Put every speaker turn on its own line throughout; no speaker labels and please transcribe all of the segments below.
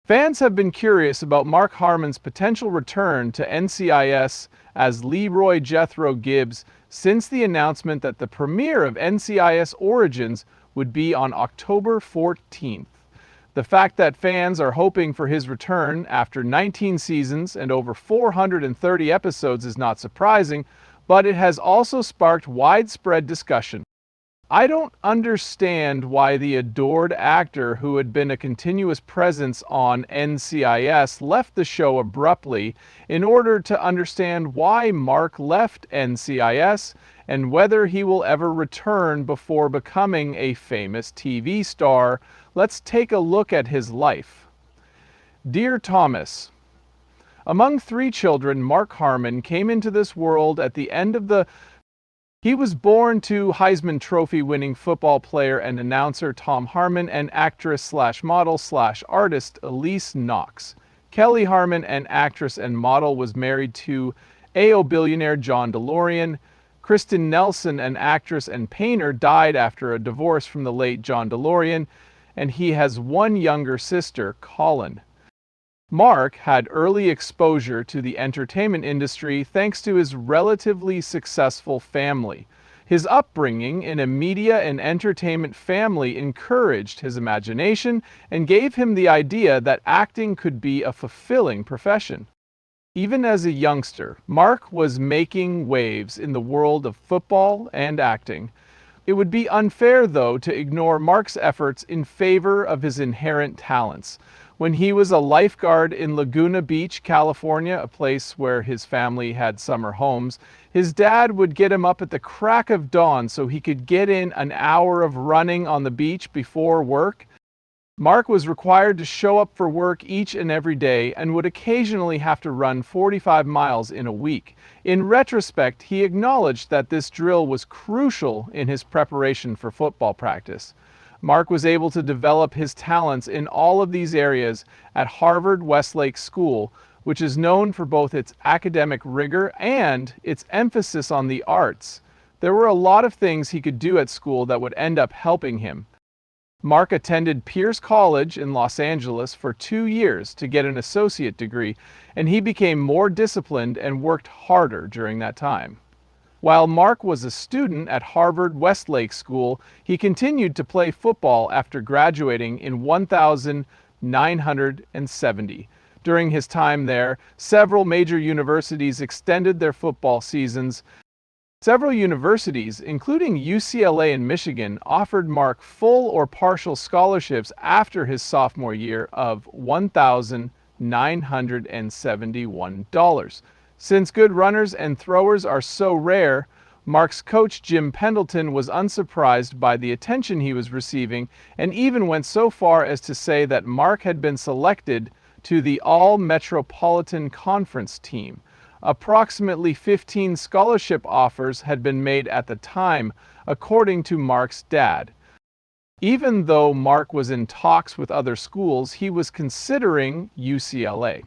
Fans have been curious about Mark Harmon's potential return to NCIS as Leroy Jethro Gibbs since the announcement that the premiere of NCIS Origins would be on October 14th. The fact that fans are hoping for his return after 19 seasons and over 430 episodes is not surprising, but it has also sparked widespread discussion. I don't understand why the adored actor who had been a continuous presence on NCIS left the show abruptly in order to understand why Mark left NCIS and whether he will ever return before becoming a famous TV star. Let's take a look at his life. Dear Thomas, among 3 children, Mark Harmon came into this world at the end of the He was born to Heisman Trophy winning football player and announcer Tom Harmon and actress/model/artist Elise Knox. Kelly Harmon, an actress and model, was married to AO billionaire John DeLorean. Kristen Nelson, an actress and painter, died after a divorce from the late John DeLorean, and he has 1 younger sister, Colin. Mark had early exposure to the entertainment industry thanks to his relatively successful family. His upbringing in a media and entertainment family encouraged his imagination and gave him the idea that acting could be a fulfilling profession. Even as a youngster, Mark was making waves in the world of football and acting. It would be unfair, though, to ignore Mark's efforts in favor of his inherent talents. When he was a lifeguard in Laguna Beach, California, a place where his family had summer homes, his dad would get him up at the crack of dawn so he could get in an hour of running on the beach before work. Mark was required to show up for work each and every day and would occasionally have to run 45 miles in a week. In retrospect, he acknowledged that this drill was crucial in his preparation for football practice. Mark was able to develop his talents in all of these areas at Harvard Westlake School, which is known for both its academic rigor and its emphasis on the arts. There were a lot of things he could do at school that would end up helping him. Mark attended Pierce College in Los Angeles for 2 years to get an associate degree, and he became more disciplined and worked harder during that time. While Mark was a student at Harvard Westlake School, he continued to play football after graduating in 1970. During his time there, several major universities extended their football seasons. Several universities, including UCLA and Michigan, offered Mark full or partial scholarships after his sophomore year of $1,971. Since good runners and throwers are so rare, Mark's coach Jim Pendleton was unsurprised by the attention he was receiving and even went so far as to say that Mark had been selected to the All-Metropolitan Conference team. Approximately 15 scholarship offers had been made at the time, according to Mark's dad. Even though Mark was in talks with other schools, he was considering UCLA.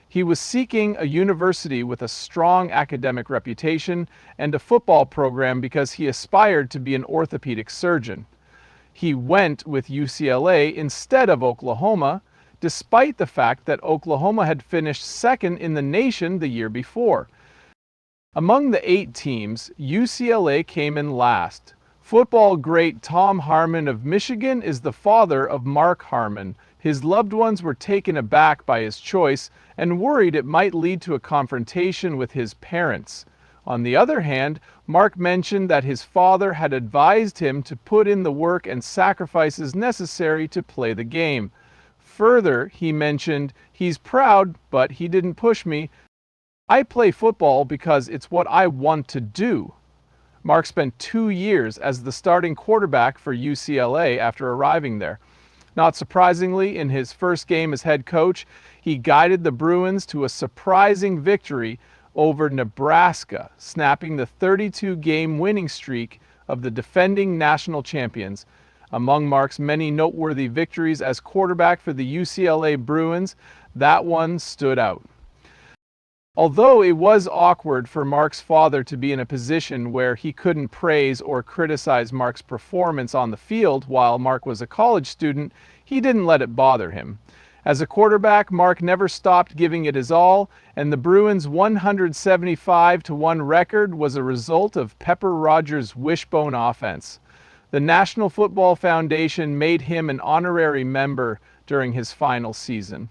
He was seeking a university with a strong academic reputation and a football program because he aspired to be an orthopedic surgeon. He went with UCLA instead of Oklahoma, despite the fact that Oklahoma had finished second in the nation the year before. Among the 8 teams, UCLA came in last. Football great Tom Harmon of Michigan is the father of Mark Harmon. His loved ones were taken aback by his choice and worried it might lead to a confrontation with his parents. On the other hand, Mark mentioned that his father had advised him to put in the work and sacrifices necessary to play the game. Further, he mentioned, "He's proud, but he didn't push me. I play football because it's what I want to do." Mark spent 2 years as the starting quarterback for UCLA after arriving there. Not surprisingly, in his first game as head coach, he guided the Bruins to a surprising victory over Nebraska, snapping the 32-game winning streak of the defending national champions. Among Mark's many noteworthy victories as quarterback for the UCLA Bruins, that one stood out. Although it was awkward for Mark's father to be in a position where he couldn't praise or criticize Mark's performance on the field while Mark was a college student, he didn't let it bother him. As a quarterback, Mark never stopped giving it his all, and the Bruins' 175-1 record was a result of Pepper Rogers' wishbone offense. The National Football Foundation made him an honorary member during his final season.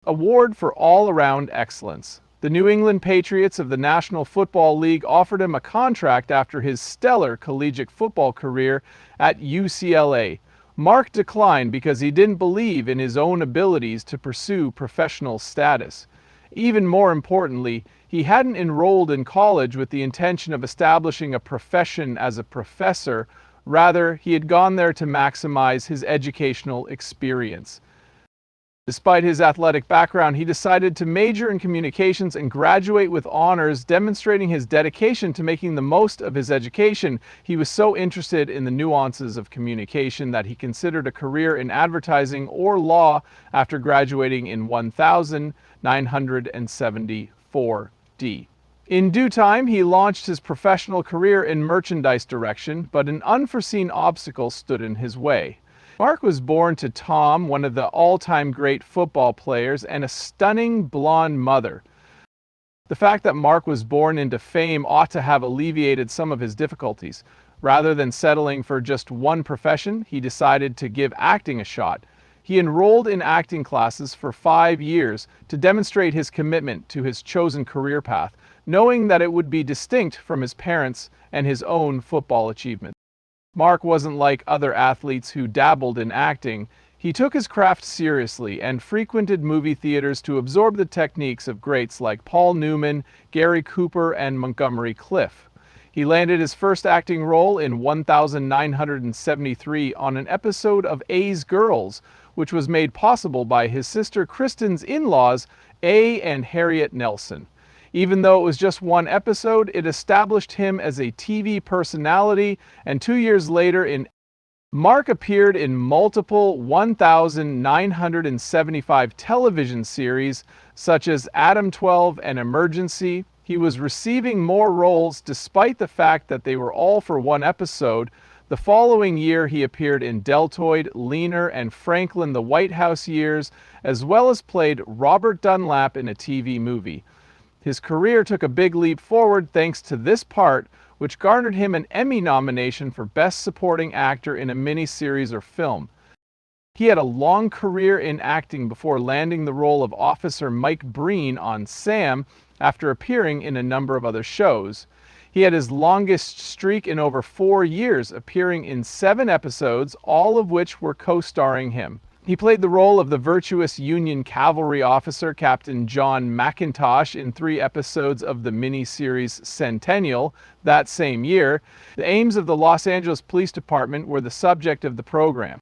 Award for all-around excellence. The New England Patriots of the National Football League offered him a contract after his stellar collegiate football career at UCLA. Mark declined because he didn't believe in his own abilities to pursue professional status. Even more importantly, he hadn't enrolled in college with the intention of establishing a profession as a professor. Rather, he had gone there to maximize his educational experience. Despite his athletic background, he decided to major in communications and graduate with honors, demonstrating his dedication to making the most of his education. He was so interested in the nuances of communication that he considered a career in advertising or law after graduating in 1974 D. In due time, he launched his professional career in merchandise direction, but an unforeseen obstacle stood in his way. Mark was born to Tom, one of the all-time great football players, and a stunning blonde mother. The fact that Mark was born into fame ought to have alleviated some of his difficulties. Rather than settling for just one profession, he decided to give acting a shot. He enrolled in acting classes for 5 years to demonstrate his commitment to his chosen career path, knowing that it would be distinct from his parents and his own football achievements. Mark wasn't like other athletes who dabbled in acting. He took his craft seriously and frequented movie theaters to absorb the techniques of greats like Paul Newman, Gary Cooper, and Montgomery Clift. He landed his first acting role in 1973 on an episode of A's Girls, which was made possible by his sister Kristen's in-laws, A and Harriet Nelson. Even though it was just one episode, it established him as a TV personality, and 2 years later, Mark appeared in multiple 1,975 television series, such as Adam 12 and Emergency. He was receiving more roles despite the fact that they were all for one episode. The following year, he appeared in Deltoid, Leaner, and Franklin the White House Years, as well as played Robert Dunlap in a TV movie. His career took a big leap forward thanks to this part, which garnered him an Emmy nomination for Best Supporting Actor in a Miniseries or Film. He had a long career in acting before landing the role of Officer Mike Breen on Sam after appearing in a number of other shows. He had his longest streak in over 4 years, appearing in 7 episodes, all of which were co-starring him. He played the role of the virtuous Union cavalry officer, Captain John McIntosh, in 3 episodes of the miniseries Centennial that same year. The aims of the Los Angeles Police Department were the subject of the program.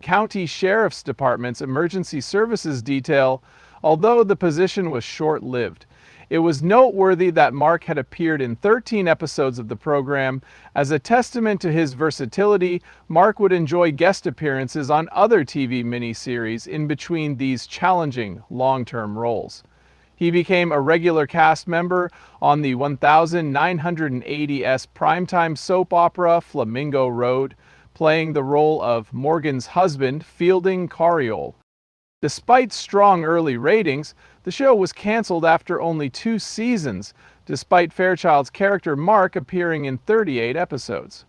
County Sheriff's Department's emergency services detail, although the position was short-lived. It was noteworthy that Mark had appeared in 13 episodes of the program. As a testament to his versatility, Mark would enjoy guest appearances on other TV miniseries in between these challenging long-term roles. He became a regular cast member on the 1980s primetime soap opera Flamingo Road, playing the role of Morgan's husband, Fielding Cariol. Despite strong early ratings, the show was canceled after only 2 seasons, despite Fairchild's character Mark appearing in 38 episodes.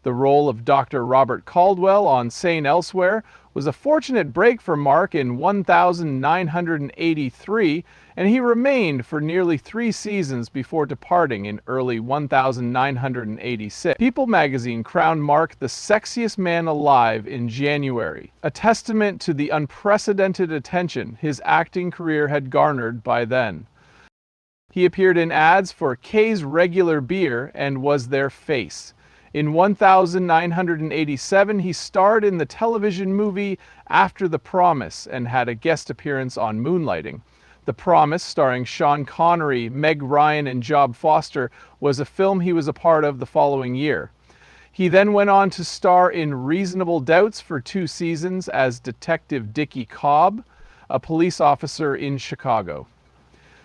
The role of Dr. Robert Caldwell on St. Elsewhere was a fortunate break for Mark in 1983, and he remained for nearly 3 seasons before departing in early 1986. People magazine crowned Mark the sexiest man alive in January, a testament to the unprecedented attention his acting career had garnered by then. He appeared in ads for Kay's Regular Beer and was their face. In 1987, he starred in the television movie After the Promise and had a guest appearance on Moonlighting. The Promise, starring Sean Connery, Meg Ryan, and Job Foster, was a film he was a part of the following year. He then went on to star in Reasonable Doubts for 2 seasons as Detective Dickie Cobb, a police officer in Chicago.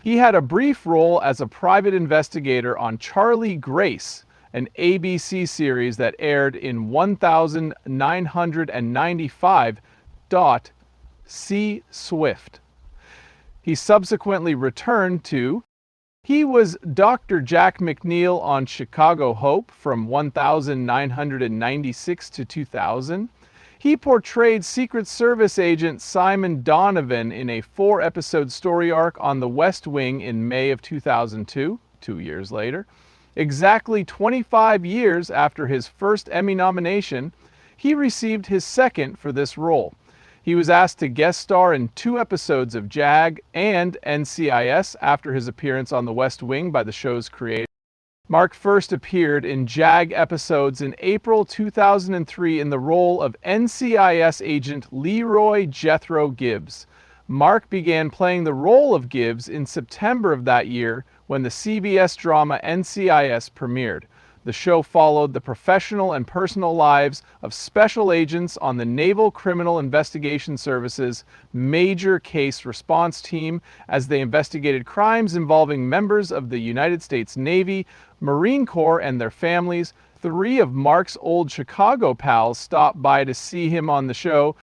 He had a brief role as a private investigator on Charlie Grace, an ABC series that aired in 1995. C. Swift. He subsequently returned to He was Dr. Jack McNeil on Chicago Hope from 1996 to 2000. He portrayed Secret Service agent Simon Donovan in a 4-episode story arc on The West Wing in May of 2002, 2 years later. Exactly 25 years after his first Emmy nomination, he received his second for this role. He was asked to guest star in 2 episodes of JAG and NCIS after his appearance on The West Wing by the show's creator. Mark first appeared in JAG episodes in April 2003 in the role of NCIS agent Leroy Jethro Gibbs. Mark began playing the role of Gibbs in September of that year when the CBS drama NCIS premiered. The show followed the professional and personal lives of special agents on the Naval Criminal Investigation Service's Major Case Response Team as they investigated crimes involving members of the United States Navy, Marine Corps, and their families. 3 of Mark's old Chicago pals stopped by to see him on the show,